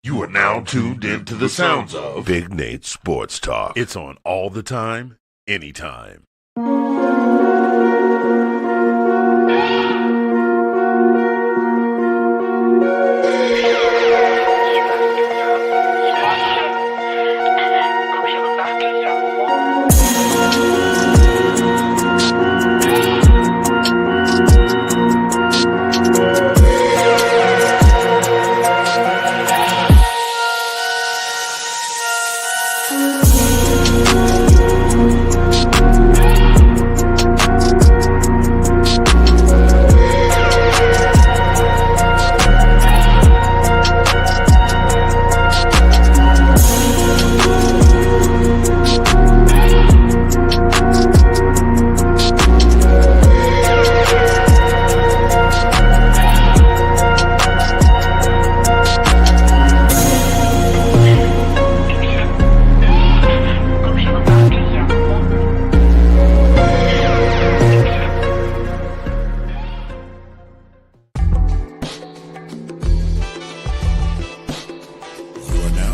You are now tuned into the sounds of Big Nate Sports Talk. It's on all the time, anytime.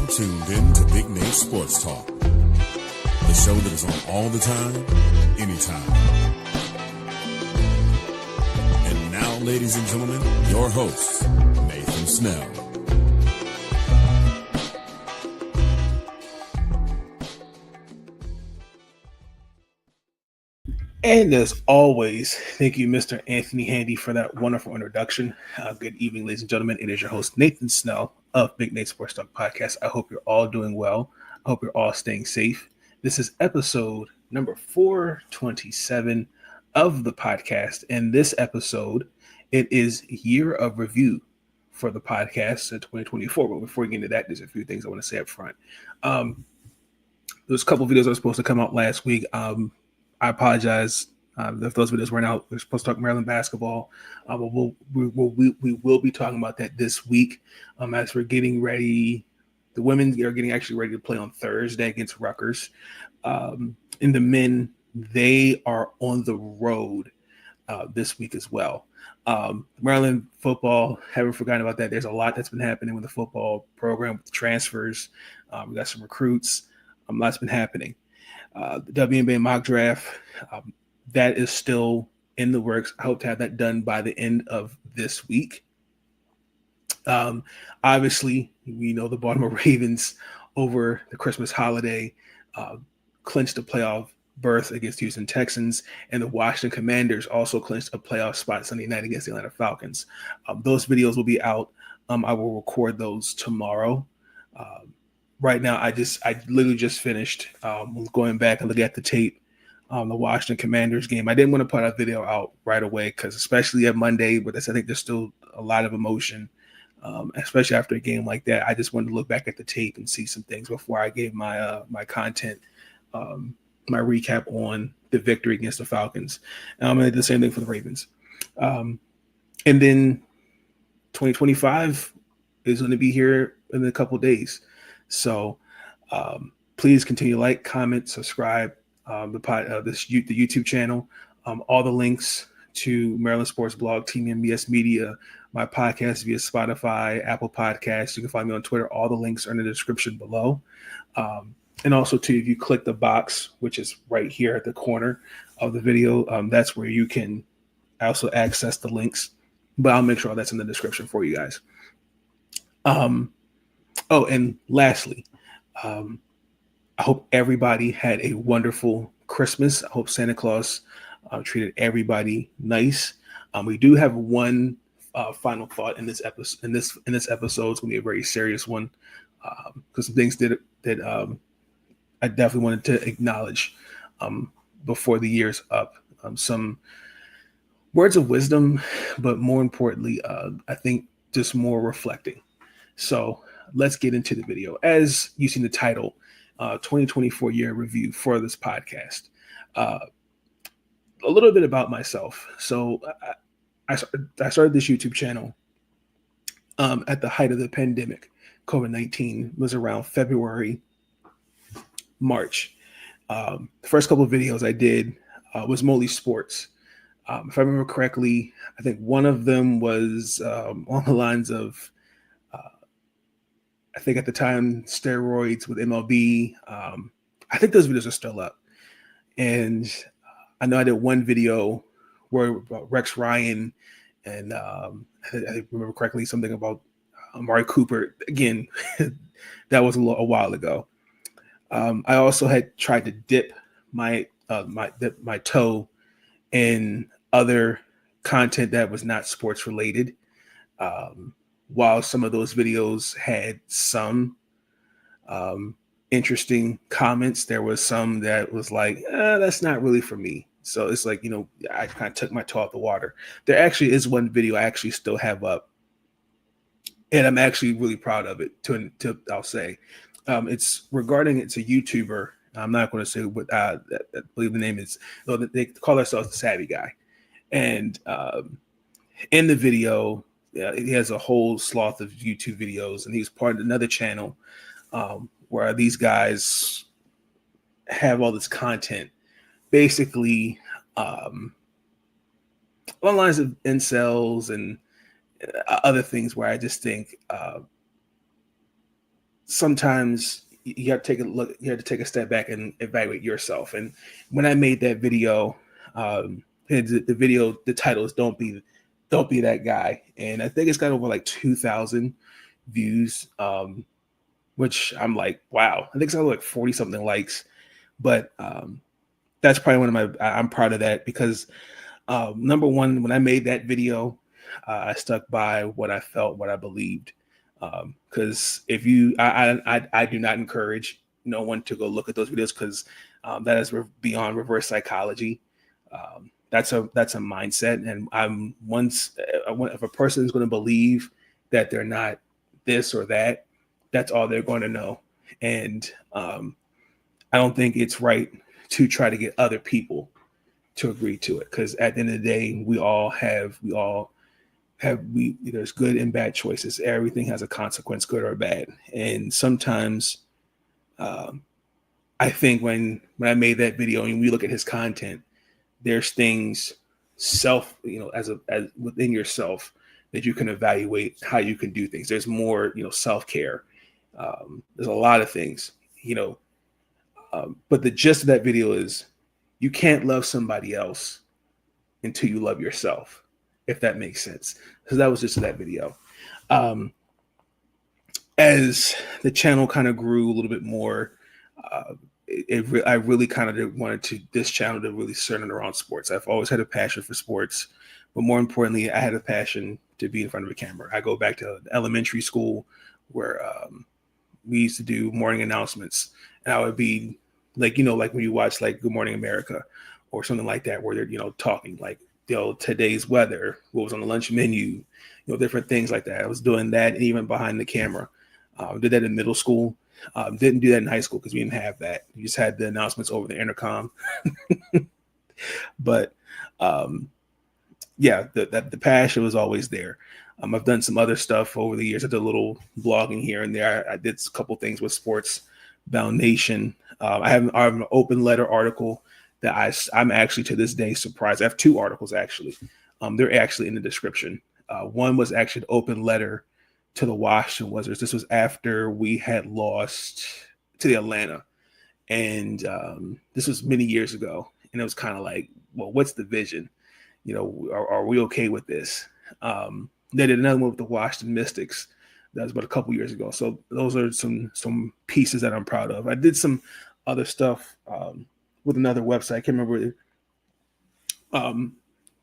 Tuned in to Big Nate Sports Talk, the show that is on all the time, anytime. And now, ladies and gentlemen, your host, Nathan Snell. And as always, thank you, Mr. Anthony Handy, for that wonderful introduction. Good evening, ladies and gentlemen. It is your host, Nathan Snell of Big Nate Sports Talk Podcast. I hope you're all doing well. I hope you're all staying safe. This is episode number 427 of the podcast. And this episode, it is year of review for the podcast in 2024. But before we get into that, there's a few things I want to say up front. There's a couple videos that were supposed to come out last week. I apologize if those videos weren't out. We're supposed to talk Maryland basketball. We will be talking about that this week as we're getting ready. The women are getting actually ready to play on Thursday against Rutgers. And the men, they are on the road this week as well. Maryland football, haven't forgotten about that. There's a lot that's been happening with the football program, with transfers. We got some recruits. Lots been happening. The WNBA mock draft, that is still in the works. I hope to have that done by the end of this week. Obviously, we know the Baltimore Ravens over the Christmas holiday clinched a playoff berth against Houston Texans, and the Washington Commanders also clinched a playoff spot Sunday night against the Atlanta Falcons. Those videos will be out. I will record those tomorrow. Right now, I literally just finished going back and looking at the tape on the Washington Commanders game. I didn't want to put a video out right away because especially at Monday, but I think there's still a lot of emotion, especially after a game like that. I just wanted to look back at the tape and see some things before I gave my my content, my recap on the victory against the Falcons. And I'm going to do the same thing for the Ravens. And then 2025 is going to be here in a couple days. So please continue to like, comment, subscribe the YouTube channel. All the links to Maryland Sports Blog, TeamNBSMedia, my podcast via Spotify, Apple Podcasts. You can find me on Twitter. All the links are in the description below. And also, too, if you click the box, which is right here at the corner of the video, that's where you can also access the links. But I'll make sure that's in the description for you guys. Oh, and lastly, I hope everybody had a wonderful Christmas. I hope Santa Claus treated everybody nice. We do have one final thought in this episode. In this episode, it's going to be a very serious one because some things that I definitely wanted to acknowledge before the year's up. Some words of wisdom, but more importantly, I think just more reflecting. So let's get into the video. As you see in the title, 2024 year review for this podcast. A little bit about myself. So I started this YouTube channel at the height of the pandemic. COVID-19 was around February, March. The first couple of videos I did was mostly sports. If I remember correctly, I think one of them was on the lines of I think at the time, steroids with MLB. I think those videos are still up. And I know I did one video where Rex Ryan and I remember correctly something about Amari Cooper. Again, that was a while ago. I also had tried to dip my toe in other content that was not sports related. While some of those videos had some interesting comments, there was some that was like, that's not really for me. So it's like, I kind of took my toe out the water. There actually is one video I actually still have up, and I'm actually really proud of it. I'll say, it's a YouTuber. I'm not going to say what I believe the name is. They call themselves the Savvy Guy, and in the video, he has a whole sloth of YouTube videos, and he's part of another channel where these guys have all this content, basically along the lines of incels and other things, where I just think sometimes you have to take a look, you have to take a step back and evaluate yourself. And when I made that video, the title is "Don't Be That Guy," and I think it's got over like 2,000 views, which I'm like, wow. I think it's got like 40 something likes, but that's probably I'm proud of that because number one, when I made that video, I stuck by what I felt, what I believed. Because I do not encourage no one to go look at those videos, because that is beyond reverse psychology. That's a mindset, and if a person is going to believe that they're not this or that, that's all they're going to know. And I don't think it's right to try to get other people to agree to it, because at the end of the day, there's good and bad choices. Everything has a consequence, good or bad. And sometimes I think when I made that video and we look at his content, there's things as within yourself that you can evaluate how you can do things. There's more, self-care. There's a lot of things, but the gist of that video is you can't love somebody else until you love yourself, if that makes sense. So that was just that video. As the channel kind of grew a little bit more, I really kind of wanted this channel to really center around sports. I've always had a passion for sports, but more importantly, I had a passion to be in front of a camera. I go back to elementary school where we used to do morning announcements, and I would be like when you watch like Good Morning America or something like that, where they're, talking like, today's weather, what was on the lunch menu, different things like that. I was doing that, and even behind the camera. Did that in middle school. Didn't do that in high school because we didn't have that. We just had the announcements over the intercom. But the passion was always there. I've done some other stuff over the years. I did a little blogging here and there. I did a couple things with Sports Bound Nation. I have an open letter article that I'm actually to this day surprised. I have two articles actually. They're actually in the description. One was actually an open letter to the Washington Wizards. This was after we had lost to the Atlanta, and this was many years ago. And it was kind of like, well, what's the vision? Are we okay with this? They did another one with the Washington Mystics. That was about a couple years ago. So those are some pieces that I'm proud of. I did some other stuff with another website. I can't remember.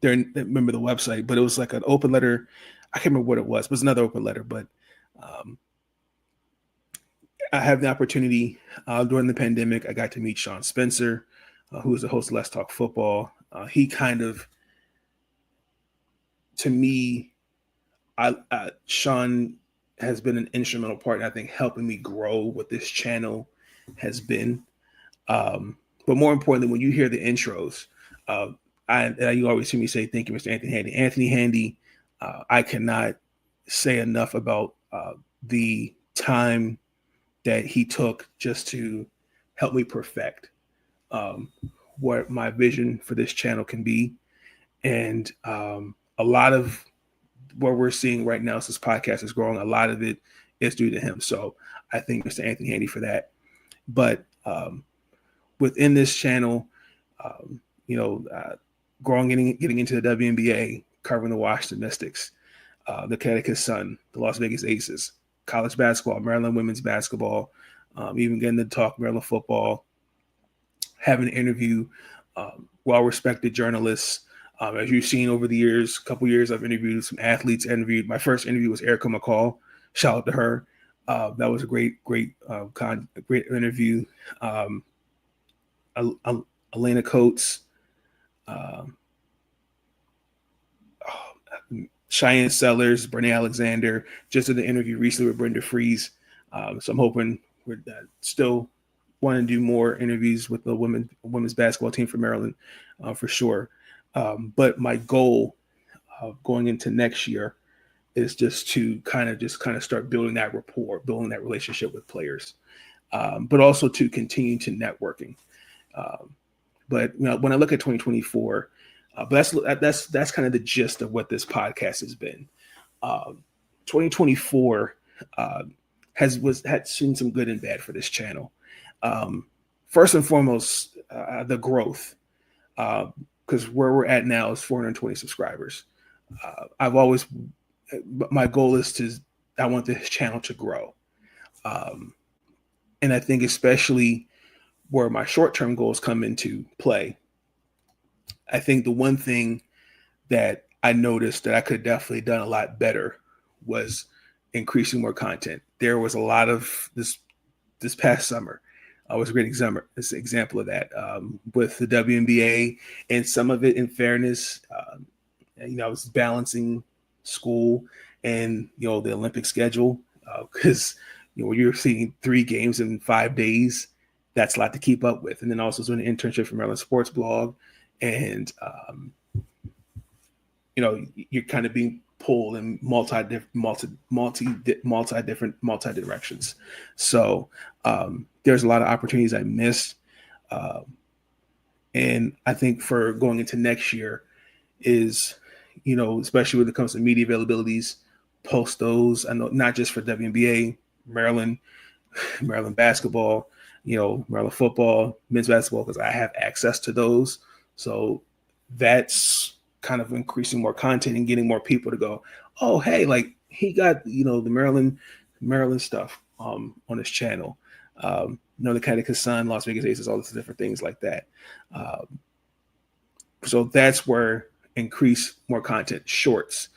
Remember the website, but it was like an open letter. I can't remember what it was, but it was another open letter. But I have the opportunity during the pandemic. I got to meet Sean Spencer, who is the host of Let's Talk Football. He kind of, to me, Sean has been an instrumental part, I think, helping me grow what this channel has been. But more importantly, when you hear the intros, you always hear me say, "Thank you, Mr. Anthony Handy." Anthony Handy, I cannot say enough about the time that he took just to help me perfect what my vision for this channel can be. And a lot of what we're seeing right now, as this podcast is growing, a lot of it is due to him. So I thank Mr. Anthony Handy for that. But within this channel, getting into the WNBA, covering the Washington Mystics, the Connecticut Sun, the Las Vegas Aces, college basketball, Maryland women's basketball, even getting to talk Maryland football, having an interview well-respected journalists. As you've seen over the years, couple years, I've interviewed some athletes. My first interview was Erica McCall. Shout out to her. That was a great interview. Elena Coates, Cheyenne Sellers, Brene Alexander, just did the interview recently with Brenda Fries. So I'm hoping we're still want to do more interviews with the women's basketball team for Maryland for sure. But my goal going into next year is just to kind of start building that rapport, building that relationship with players, but also to continue to networking. But when I look at 2024, but that's kind of the gist of what this podcast has been. 2024 had seen some good and bad for this channel. First and foremost, the growth, because where we're at now is 420 subscribers. My goal is I want this channel to grow. And I think especially where my short-term goals come into play, I think the one thing that I noticed that I could definitely done a lot better was increasing more content. There was a lot of this past summer. Was a great example of that with the WNBA, and some of it, in fairness, I was balancing school and the Olympic schedule because when you're seeing 3 games in 5 days, that's a lot to keep up with. And then also doing an internship for mdsportsblog, and you're kind of being pulled in multi directions. So there's a lot of opportunities I missed. And I think for going into next year is, especially when it comes to media availabilities, post those. I know not just for WNBA, Maryland basketball, Maryland football, men's basketball, because I have access to those. So that's kind of increasing more content and getting more people to go, oh, hey, like he got, the Maryland stuff on his channel. The Connecticut Sun, Las Vegas Aces, all these different things like that. So that's where increase more content. Shorts.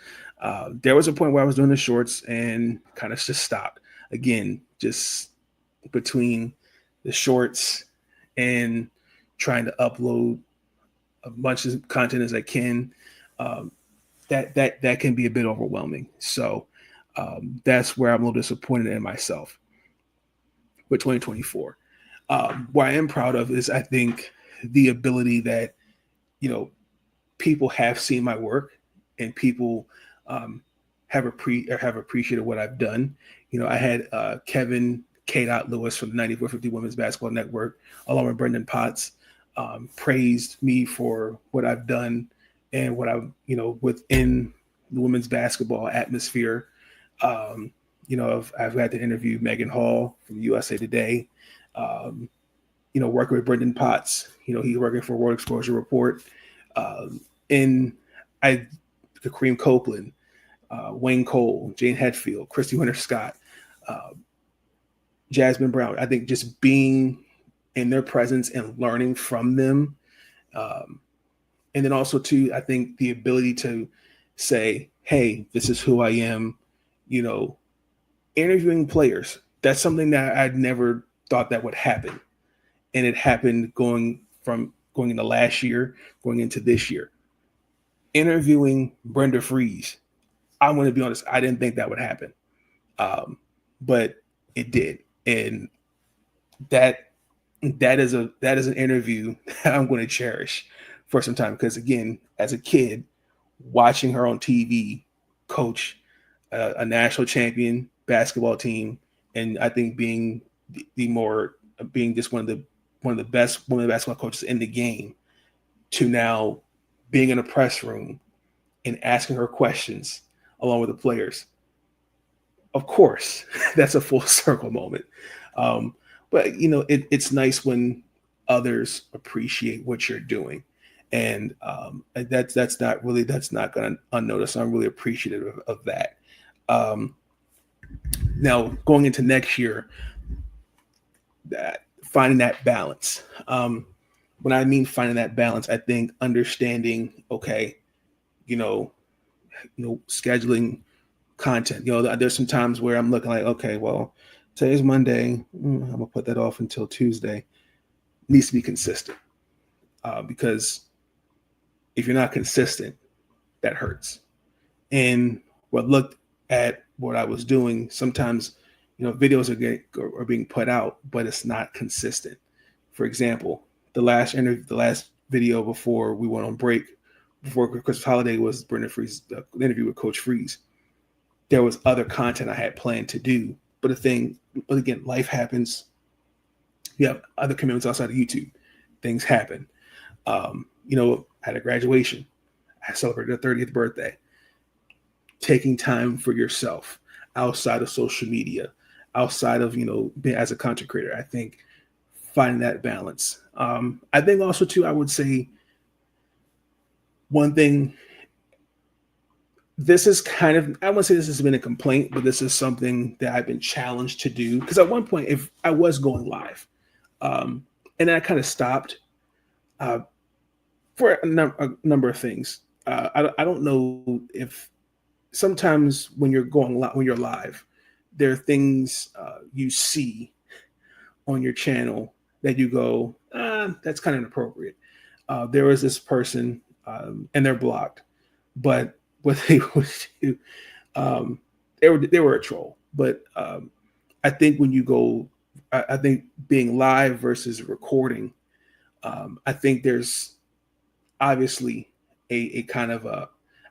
There was a point where I was doing the shorts and kind of just stopped. Again, just between the shorts and trying to upload a bunch of content as I can, that can be a bit overwhelming. So that's where I'm a little disappointed in myself with 2024. What I am proud of is I think the ability that, people have seen my work and people have appreciated what I've done. I had Kevin K. Lewis from the 9450 Women's Basketball Network, along with Brendan Potts, praised me for what I've done and what I've, within the women's basketball atmosphere. I've had to interview Megan Hall from USA Today, working with Brendan Potts, he's working for World Exposure Report. Kareem Copeland, Wayne Cole, Jane Hetfield, Christy Winter Scott, Jasmine Brown. I think just being in their presence and learning from them. And then also too, I think the ability to say, hey, this is who I am, interviewing players. That's something that I'd never thought that would happen. And it happened going into last year, going into this year. Interviewing Brenda Fries. I'm going to be honest, I didn't think that would happen. But it did. And that is an interview that I'm going to cherish for some time, because again, as a kid, watching her on TV coach a national champion basketball team, and I think being just one of the best women basketball coaches in the game, to now being in a press room and asking her questions along with the players. of course, that's a full circle moment. But it's nice when others appreciate what you're doing, and that's not going to unnoticed. I'm really appreciative of that. Now going into next year, that finding that balance. When I mean finding that balance, I think understanding, okay, scheduling content. There's some times where I'm looking like, okay, well, today's Monday. I'm gonna put that off until Tuesday. Needs to be consistent, because if you're not consistent, that hurts. And looked at what I was doing, sometimes videos are being put out, but it's not consistent. For example, the last video before we went on break, before Christmas holiday, was Brendan Freese, the interview with Coach Freeze. There was other content I had planned to do, but again, life happens. You have other commitments outside of YouTube. Things happen. I had a graduation. I celebrated a 30th birthday. Taking time for yourself outside of social media, outside of, being as a content creator, I think finding that balance. I think also too, I would say one thing, this is kind of, I wouldn't say this has been a complaint, but this is something that I've been challenged to do. Because at one point, if I was going live, and then I kind of stopped for a number of things. I don't know if sometimes when you're live, there are things you see on your channel that you go, that's kind of inappropriate. There was this person, and they're blocked, but what they would do, they were a troll. But I think when you go, I think being live versus recording, I think there's obviously a kind of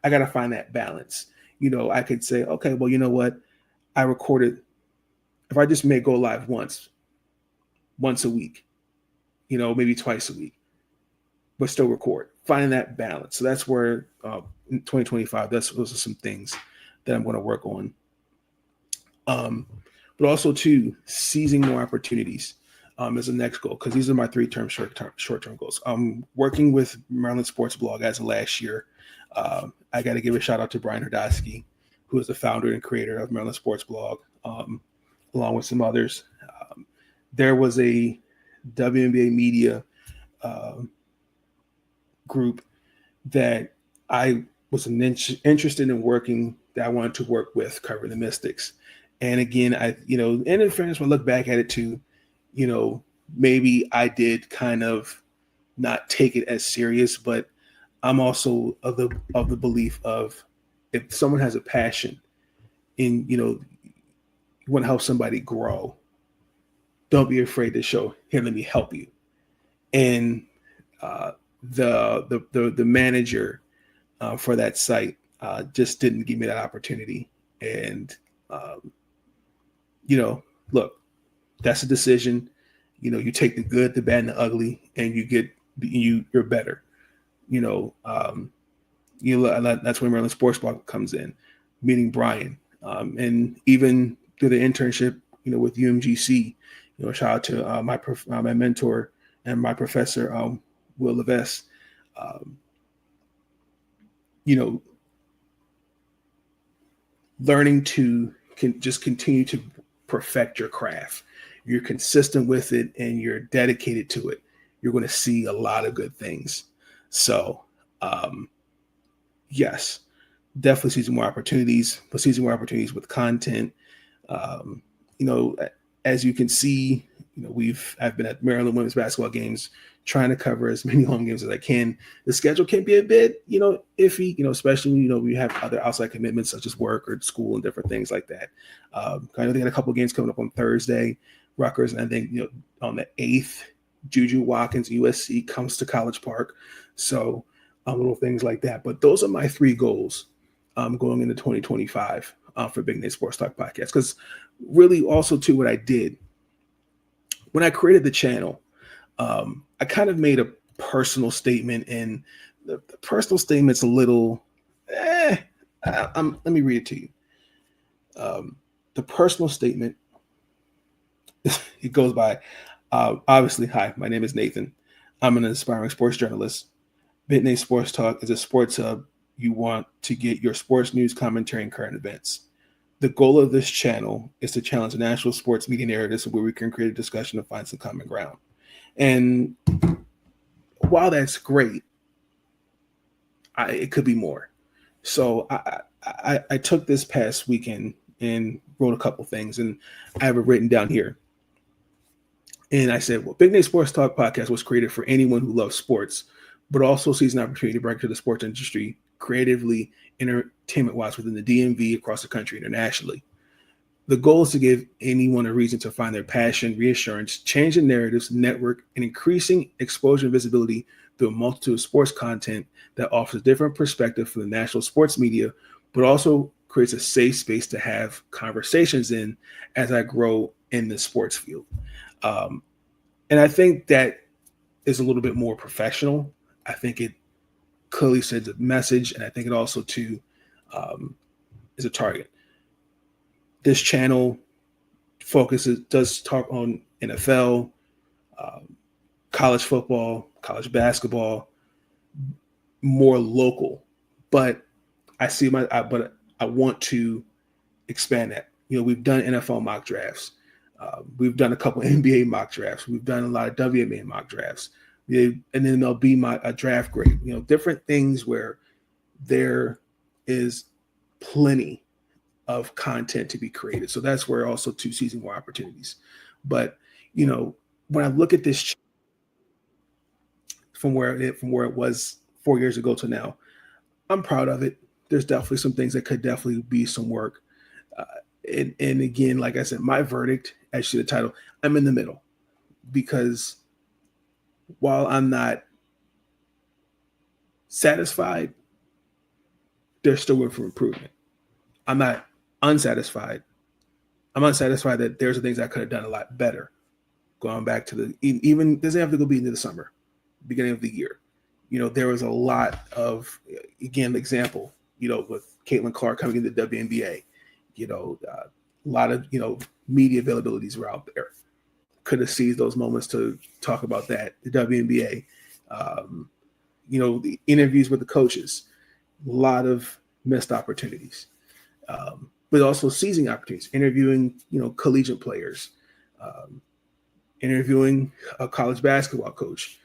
I got to find that balance. I could say, okay, well, you know what? I recorded, if I just may go live once a week, maybe twice a week, but still record, finding that balance. So that's where in 2025, those are some things that I'm going to work on. But also too, seizing more opportunities is the next goal, because these are my short-term goals. Working with Maryland Sports Blog as of last year. I got to give a shout out to Brian Hrdosky, who is the founder and creator of Maryland Sports Blog, along with some others. There was a WNBA group that I was interested in working, that I wanted to work with, covering the Mystics. And again, and in fairness, when I look back at it too, maybe I did kind of not take it as serious, but I'm also of the belief of, if someone has a passion in, you want to help somebody grow, don't be afraid to show, here, let me help you. And the manager for that site just didn't give me that opportunity. And look, that's a decision. You take the good, the bad, and the ugly, and you're better. That's when Maryland Sports Blog comes in, meeting Brian, and even through the internship, with UMGC. Shout out to my mentor and my professor, Will Levesque. Learning to just continue to perfect your craft. You're consistent with it and you're dedicated to it, you're going to see a lot of good things. So, yes, definitely seizing more opportunities, but seizing more opportunities with content. As you can see, I've been at Maryland women's basketball games, trying to cover as many home games as I can. The schedule can be a bit, iffy, especially when, we have other outside commitments such as work or school and different things like that. I know they had a couple of games coming up on Thursday, Rutgers, and I think, on the 8th, Juju Watkins, USC comes to College Park. So little things like that. But those are my 3 goals going into 2025 for Big Nate Sports Talk Podcast. Because really also too, what I did when I created the channel, I kind of made a personal statement, and the personal statement's a little, let me read it to you. the personal statement, it goes by, obviously, hi, my name is Nathan. I'm an aspiring sports journalist. Bit Sports Talk is a sports hub you want to get your sports news, commentary, and current events. The goal of this channel is to challenge the national sports media narratives where we can create a discussion and find some common ground. And while that's great, it could be more. So I took this past weekend and wrote a couple things, and I have it written down here. And I said, well, Big Nate Sports Talk podcast was created for anyone who loves sports, but also sees an opportunity to break into the sports industry creatively, entertainment-wise within the DMV, across the country, internationally. The goal is to give anyone a reason to find their passion, reassurance, change in narratives, network, and increasing exposure and visibility through a multitude of sports content that offers a different perspective from the national sports media, but also creates a safe space to have conversations in as I grow in the sports field. And I think that is a little bit more professional. I think it clearly sends a message, and I think it also too is a target. This channel does talk on NFL, college football, college basketball, more local, but but I want to expand that. We've done NFL mock drafts. We've done a couple NBA mock drafts. We've done a lot of WNBA mock drafts. And then there'll be a draft grade, different things where there is plenty of content to be created. So that's where also to seizing more opportunities. But, when I look at this from where it was 4 years ago to now, I'm proud of it. There's definitely some things that could definitely be some work. And again, like I said, my verdict, as to the title, I'm in the middle, because while I'm not satisfied, there's still room for improvement. I'm not unsatisfied. I'm unsatisfied that there's things I could have done a lot better. Going back to even doesn't have to go be into the summer, beginning of the year. There was a lot of, again, example, with Caitlin Clark coming into the WNBA, a lot of, media availabilities were out there. Could have seized those moments to talk about that. The WNBA, the interviews with the coaches, a lot of missed opportunities, but also seizing opportunities, interviewing, collegiate players, interviewing a college basketball coach,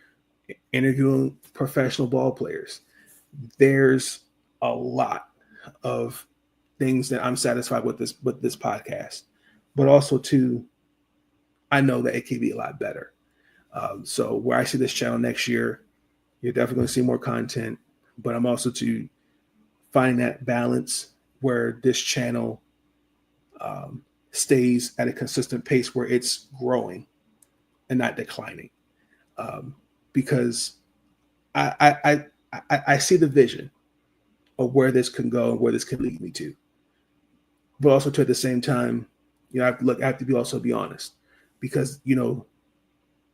interviewing professional ball players. There's a lot of things that I'm satisfied with this podcast, but also too, I know that it can be a lot better. So where I see this channel next year, you're definitely going to see more content, but I'm also to find that balance where this channel stays at a consistent pace where it's growing and not declining. Because I see the vision of where this can go and where this can lead me to. But also to at the same time, I have to be honest, because,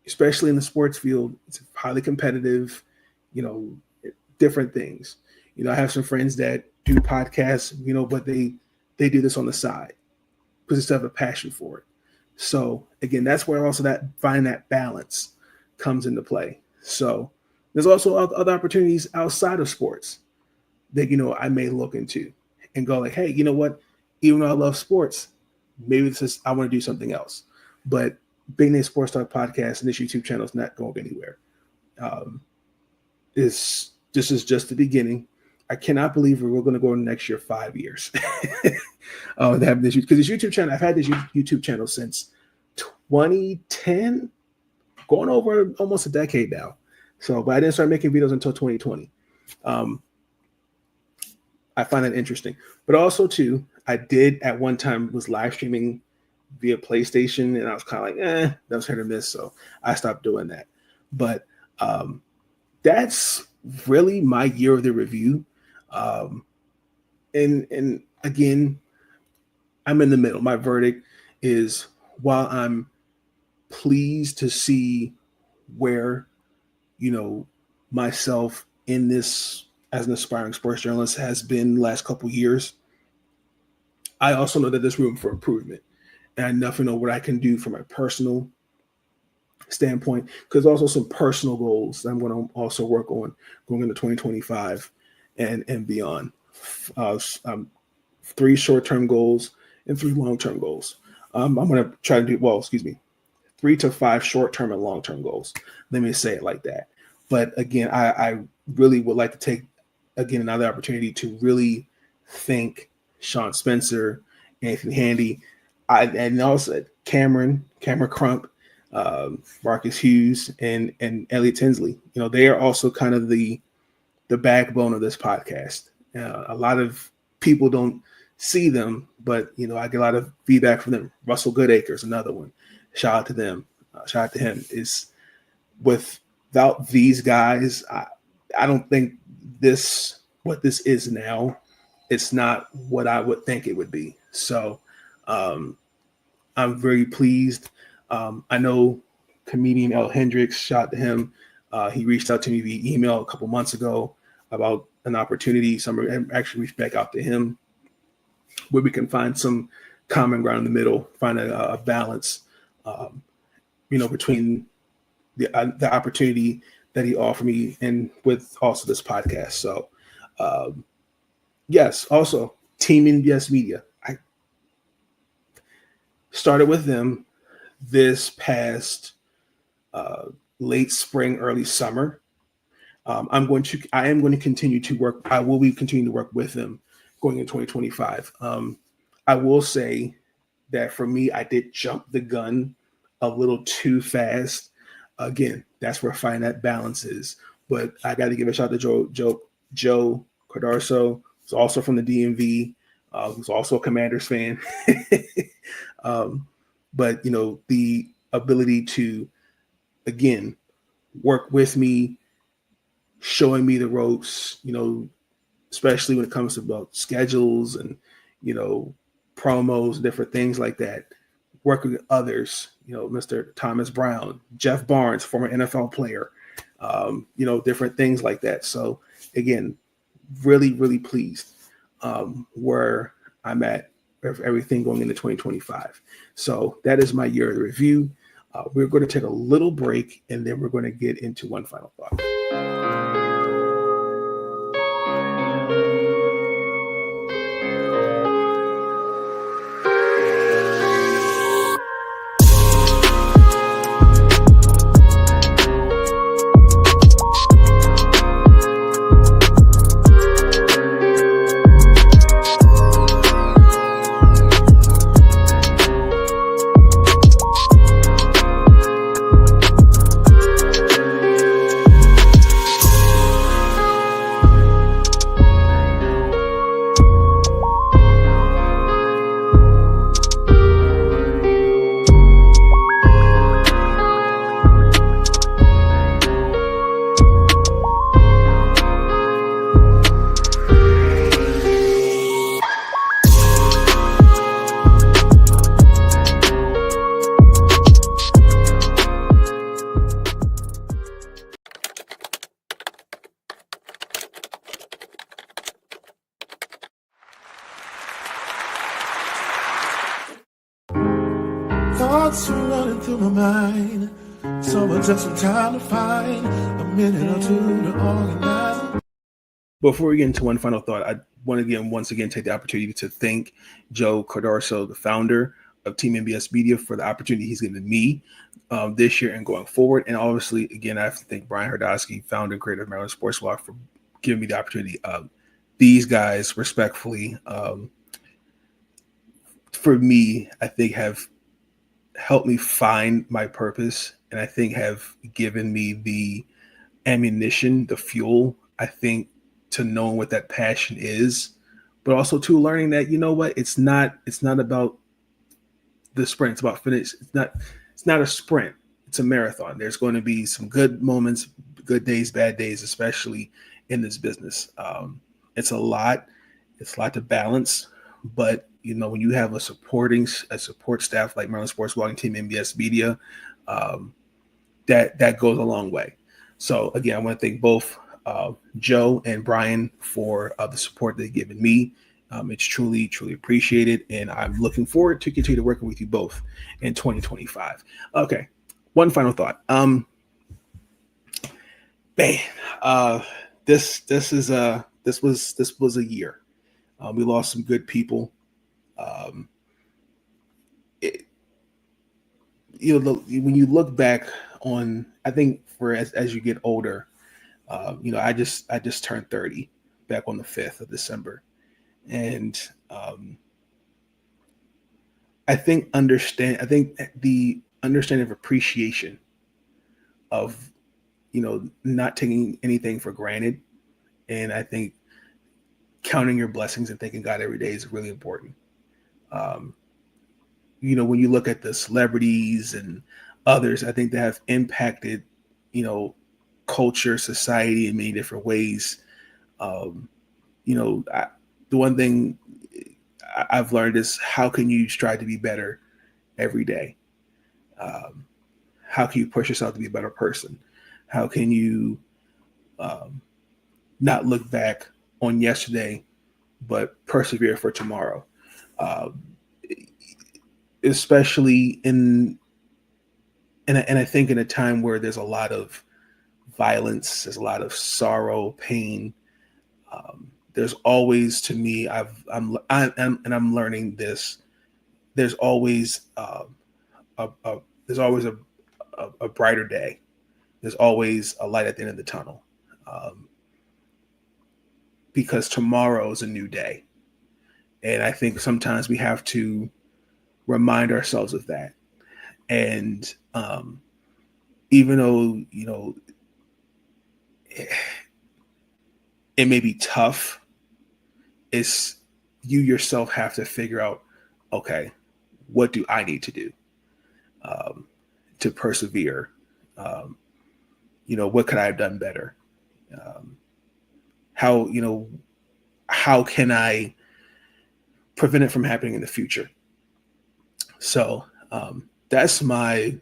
especially in the sports field, it's highly competitive, different things. I have some friends that do podcasts, but they do this on the side because they still have a passion for it. So again, that's where also that finding that balance comes into play. So there's also other opportunities outside of sports that, I may look into and go like, hey, you know what? Even though I love sports, maybe I want to do something else. But Big Nate Sports Talk podcast and this YouTube channel is not going anywhere. This is just the beginning. I cannot believe we're going to go next year 5 years. Have this, because this YouTube channel, I've had this YouTube channel since 2010, going over almost a decade now. So, but I didn't start making videos until 2020. I find that interesting. But also too, I did at one time was live streaming via PlayStation, and I was kind of like, that was hit or miss. So I stopped doing that. But that's really my year of the review. And again, I'm in the middle. My verdict is, while I'm pleased to see where, myself in this as an aspiring sports journalist has been the last couple of years, I also know that there's room for improvement, and I definitely know what I can do from a personal standpoint, because also some personal goals that I'm going to also work on going into 2025 and beyond. Uh, 3 short-term goals and 3 long-term goals. I'm going to try to do 3 to 5 short-term and long-term goals. Let me say it like that. But again, I really would like to take another opportunity to really thank Sean Spencer, Anthony Handy, and also Cameron Crump, Marcus Hughes, and Elliot Tinsley. They are also kind of the backbone of this podcast. A lot of people don't see them, but I get a lot of feedback from them. Russell Goodacre's another one. Shout out to them. Shout out to him. Is without these guys, I don't think what this is now, it's not what I would think it would be. So I'm very pleased. I know comedian L. Hendricks, shout out to him. He reached out to me via email a couple months ago about an opportunity. So I'm actually reached back out to him where we can find some common ground in the middle, find a balance, between the opportunity that he offered me and with also this podcast. So, yes, also TeamNBSMedia. I started with them this past late spring, early summer. I am going to continue to work. I will be continuing to work with them going into 2025. I will say that for me, I did jump the gun a little too fast. Again, that's where finding that balance is. But I got to give a shout out to Joe Cardarso, who's also from the DMV, who's also a Commanders fan. But the ability to, again, work with me, showing me the ropes, especially when it comes to about schedules and, promos, different things like that. Working with others, Mr. Thomas Brown, Jeff Barnes, former NFL player, different things like that. So again, really, really pleased where I'm at of everything going into 2025. So that is my year of review. We're going to take a little break, and then we're going to get into one final thought. Thoughts are running through my mind, so I took some time to find a minute or two to organize. Before we get into one final thought, I want to once again take the opportunity to thank Joe Cardarso, the founder of TeamNBSMedia, for the opportunity he's given me this year and going forward. And obviously, again, I have to thank Brian Herdosky, founder and creator of Maryland Sports Blog, for giving me the opportunity. These guys, respectfully, for me, I think have helped me find my purpose, and I think have given me the ammunition, the fuel, I think, to knowing what that passion is, but also to learning that, it's not about the sprint. It's about finish. It's not a sprint. It's a marathon. There's going to be some good moments, good days, bad days, especially in this business. It's a lot to balance, but when you have a support staff like Maryland Sports Blog and TeamNBSMedia, that goes a long way. So again, I want to thank both Joe and Brian for the support they've given me It's truly, truly appreciated, and I'm looking forward to continue working with you both in 2025. Okay, one final thought. Man, this was a year. We lost some good people. Um, when you look back on, I think for as you get older, I just turned 30 back on the 5th of December, and I think the understanding of appreciation of not taking anything for granted, and I think counting your blessings and thanking God every day is really important. Um, when you look at the celebrities and others, I think they have impacted, culture, society in many different ways. Um, the one thing I've learned is how can you strive to be better every day? How can you push yourself to be a better person? How can you not look back on yesterday, but persevere for tomorrow? Especially and I think in a time where there's a lot of violence, there's a lot of sorrow, pain. There's always, to me, I'm learning this. There's always there's always a brighter day. There's always a light at the end of the tunnel, because tomorrow is a new day, and I think sometimes we have to remind ourselves of that. And even though it may be tough, it's you yourself have to figure out, okay, what do I need to do to persevere? What could I have done better? How can I prevent it from happening in the future? So that's my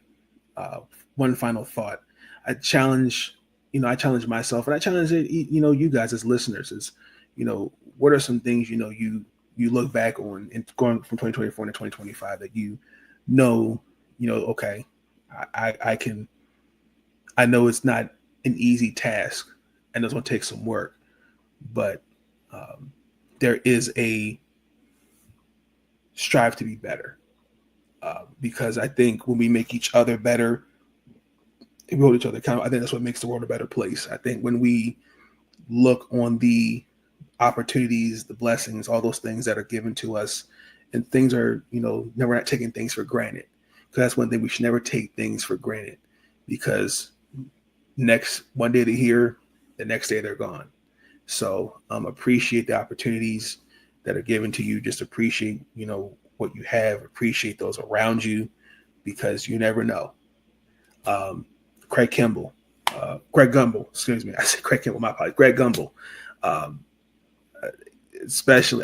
one final thought. I challenge myself, and I challenge you guys as listeners. Is what are some things you look back on and going from 2024 to 2025 that okay, I know it's not an easy task and it's going to take some work, but there is a strive to be better, because I think when we make each other better, we hold each other accountable. I think that's what makes the world a better place. I think when we look on the opportunities, the blessings, all those things that are given to us, and things are, never not taking things for granted. Because that's one thing, we should never take things for granted, because one day they're here, the next day they're gone. So appreciate the opportunities that are given to you. Just appreciate, what you have, appreciate those around you, because you never know. Greg Gumbel, excuse me. I said Craig Kimball, my apologies. Greg Gumbel. Especially,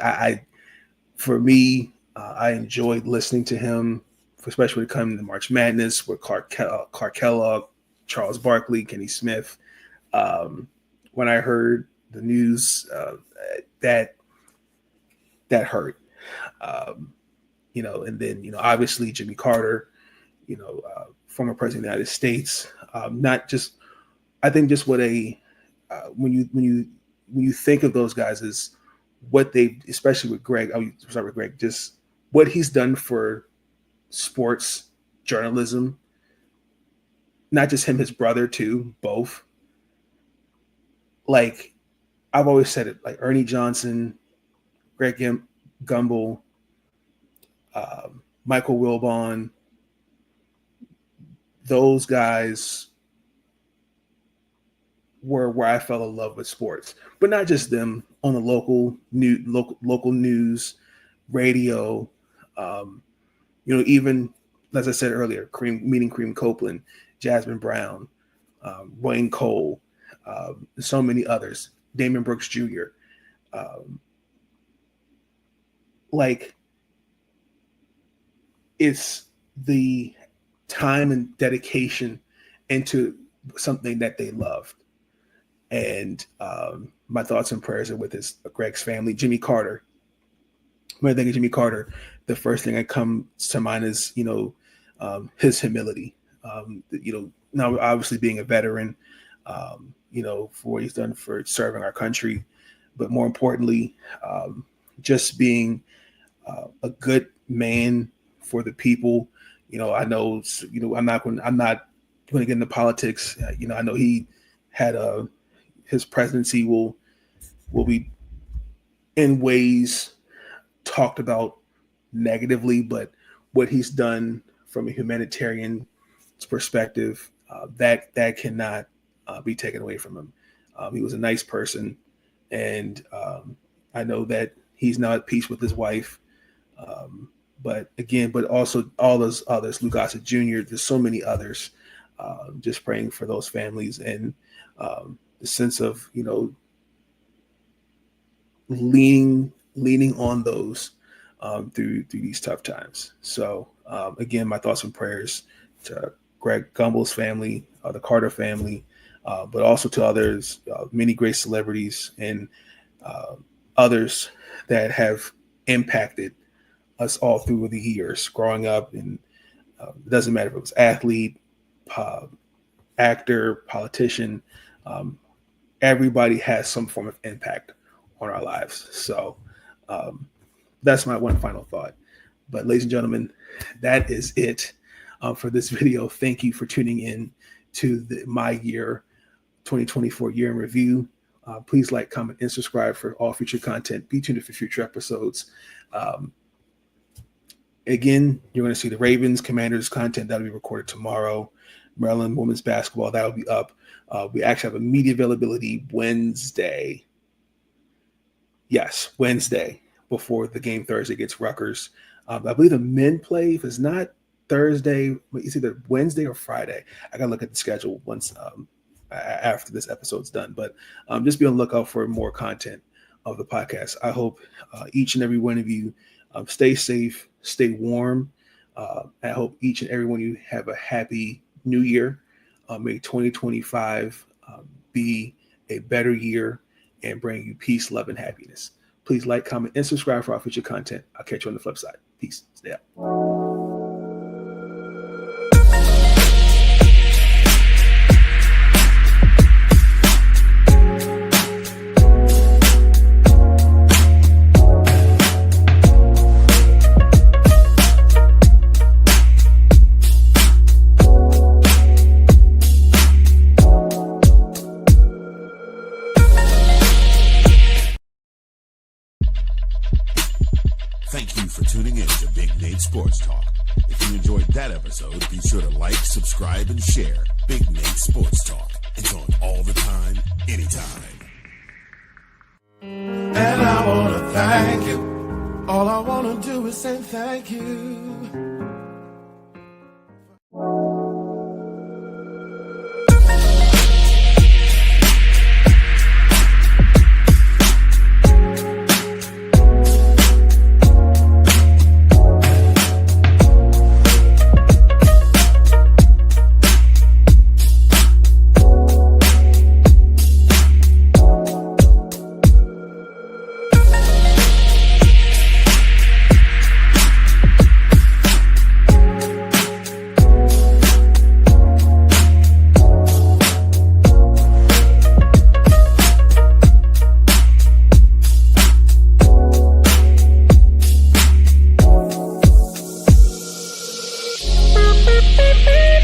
for me, I enjoyed listening to him, especially when it comes to March Madness with Clark Kellogg, Charles Barkley, Kenny Smith. When I heard the news, that hurt. And then, obviously Jimmy Carter, former president of the United States. Not just, I think just what when you think of those guys is what they, especially with Greg, just what he's done for sports journalism, not just him, his brother too, both. Like I've always said it, like Ernie Johnson, Greg Gumbel, Michael Wilbon, those guys were where I fell in love with sports, but not just them. On the local news, radio, even as I said earlier, Kareem Copeland, Jasmine Brown, Wayne Cole, so many others, Damon Brooks Jr. It's the time and dedication into something that they loved. And my thoughts and prayers are with Greg's family. Jimmy Carter, when I think of Jimmy Carter, the first thing that comes to mind is, his humility. Now obviously being a veteran, for what he's done for serving our country, but more importantly, just being a good man for the people. I know, I'm not going to get into politics. I know he had his presidency will be in ways talked about negatively, but what he's done from a humanitarian perspective, that cannot be taken away from him. He was a nice person, and I know that he's now at peace with his wife. But also all those others, Lou Gossett Jr., there's so many others, just praying for those families and the sense of, leaning on those through these tough times. So again, my thoughts and prayers to Greg Gumbel's family, the Carter family, but also to others, many great celebrities and others that have impacted us all through the years growing up. And it doesn't matter if it was athlete, actor, politician, everybody has some form of impact on our lives. So that's my one final thought. But ladies and gentlemen, that is it for this video. Thank you for tuning in to my year 2024 year in review. Please like, comment, and subscribe for all future content. Be tuned for future episodes. Again, you're going to see the Ravens Commanders content that'll be recorded tomorrow. Maryland women's basketball, that'll be up. We actually have a media availability Wednesday. Yes, Wednesday before the game Thursday against Rutgers. I believe the men play, if it's not Thursday, it's either Wednesday or Friday. I got to look at the schedule once after this episode's done. But just be on the lookout for more content of the podcast. I hope each and every one of you stay safe, stay warm. I hope each and every one of you have a happy new year. May 2025 be a better year and bring you peace, love, and happiness. Please like, comment, and subscribe for our future content. I'll catch you on the flip side. Peace. Stay out. Thank you for tuning in to Big Nate Sports Talk. If you enjoyed that episode, be sure to like, subscribe, and share Big Nate Sports Talk. It's on all the time, anytime. And I want to thank you. All I want to do is say thank you. Beep, beep, beep.